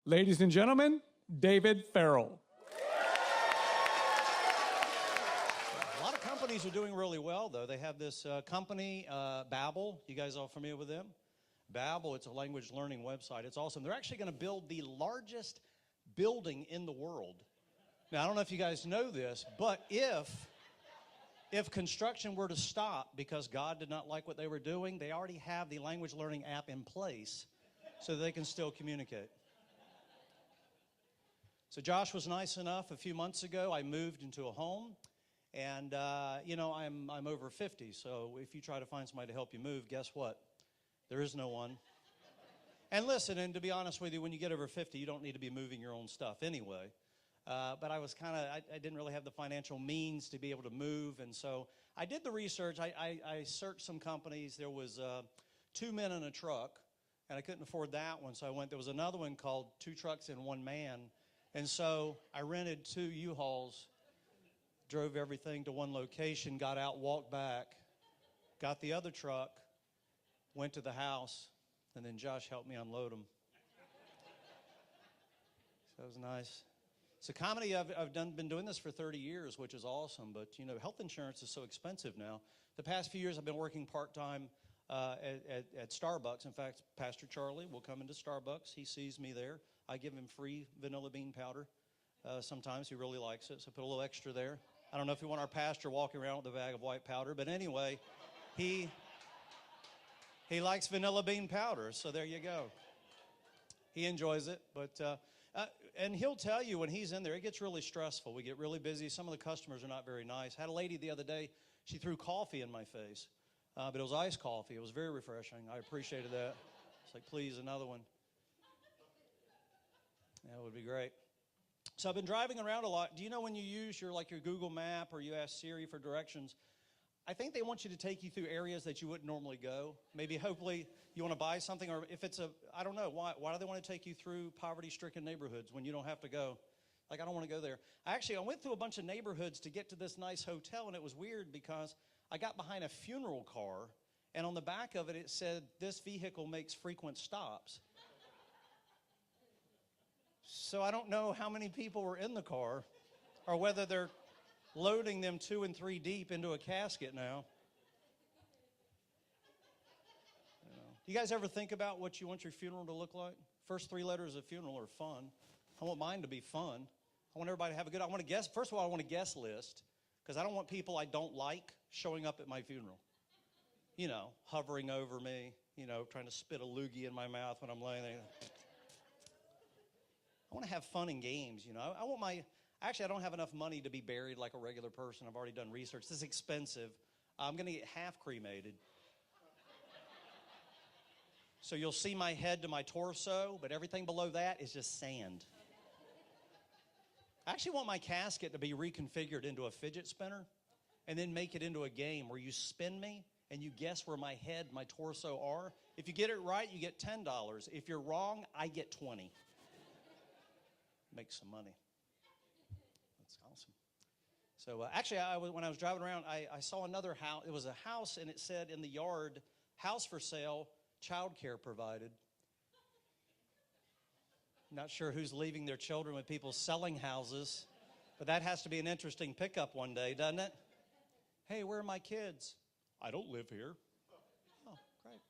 Ladies and gentlemen, David Ferrell. A lot of companies are doing really well, though. They have this company, Babbel. You guys all familiar with them? Babbel, it's a language learning website. It's awesome. They're actually going to build the largest building in the world. Now, I don't know if you guys know this, but if construction were to stop because God did not like what they were doing, they already have the language learning app in place so that they can still communicate. So Josh was nice enough a few months ago. I moved into a home, and I'm over 50. So if you try to find somebody to help you move, guess what? There is no one. And listen, and to be honest with you, when you get over 50, you don't need to be moving your own stuff anyway. But I was I didn't really have the financial means to be able to move, and so I did the research. I searched some companies. There was 2 men in a truck, and I couldn't afford that one, so I went. There was another one called 2 trucks and 1 man, and so I rented 2 U-Hauls, drove everything to one location, got out, walked back, got the other truck, went to the house, and then Josh helped me unload them. So that was nice. It's a comedy. I've been doing this for 30 years, which is awesome. But, health insurance is so expensive now. The past few years, I've been working part-time at Starbucks. In fact, Pastor Charlie will come into Starbucks. He sees me there. I give him free vanilla bean powder. Sometimes he really likes it, so put a little extra there. I don't know if you want our pastor walking around with a bag of white powder, but anyway, he likes vanilla bean powder, so there you go. He enjoys it, but and he'll tell you when he's in there, it gets really stressful. We get really busy. Some of the customers are not very nice. Had a lady the other day, she threw coffee in my face, but it was iced coffee. It was very refreshing. I appreciated that. It's like, please, another one. That would be great. So I've been driving around a lot. Do you know when you use your Google Map or you ask Siri for directions, I think they want you to take you through areas that you wouldn't normally go. Maybe, hopefully, you want to buy something, or if it's I don't know, why do they want to take you through poverty-stricken neighborhoods when you don't have to go? I don't want to go there. I went through a bunch of neighborhoods to get to this nice hotel, and it was weird because I got behind a funeral car, and on the back of it, it said, "This vehicle makes frequent stops." So I don't know how many people were in the car, or whether they're loading them 2 and 3 deep into a casket now. Do you guys ever think about what you want your funeral to look like? First 3 letters of funeral are fun. I want mine to be fun. I want everybody to have a good, I want to guess, first of all, I want a guest list, because I don't want people I don't like showing up at my funeral. Hovering over me, trying to spit a loogie in my mouth when I'm laying there. I want to have fun and games, I want Actually, I don't have enough money to be buried like a regular person. I've already done research. This is expensive. I'm going to get half cremated. So you'll see my head to my torso, but everything below that is just sand. I actually want my casket to be reconfigured into a fidget spinner and then make it into a game where you spin me and you guess where my head, my torso are. If you get it right, you get $10. If you're wrong, I get $20. Make some money. Awesome. So actually, when I was driving around, I saw another house. It was a house, and it said in the yard, "House for sale, child care provided." Not sure who's leaving their children with people selling houses, but that has to be an interesting pickup one day, doesn't it? Hey, where are my kids? I don't live here. Oh, great.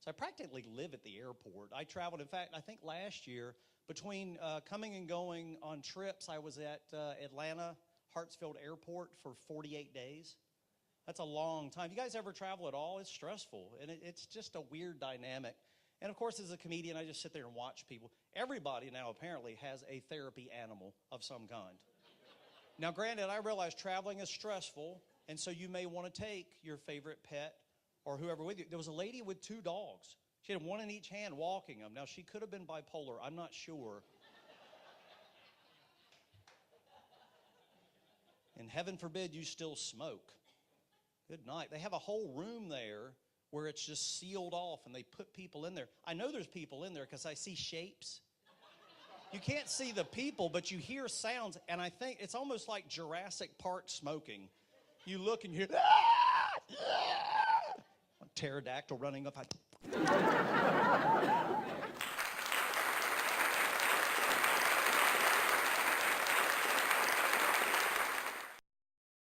So I practically live at the airport. I traveled, in fact, I think last year, between coming and going on trips, I was at Atlanta Hartsfield Airport for 48 days. That's a long time. You guys ever travel at all? It's stressful, and it's just a weird dynamic. And, of course, as a comedian, I just sit there and watch people. Everybody now apparently has a therapy animal of some kind. Now, granted, I realize traveling is stressful, and so you may want to take your favorite pet or whoever with you. There was a lady with 2 dogs. She had one in each hand walking them. Now, she could have been bipolar. I'm not sure. And heaven forbid you still smoke. Good night. They have a whole room there where it's just sealed off, and they put people in there. I know there's people in there because I see shapes. You can't see the people, but you hear sounds, and I think it's almost like Jurassic Park smoking. You look and you hear, a pterodactyl running up.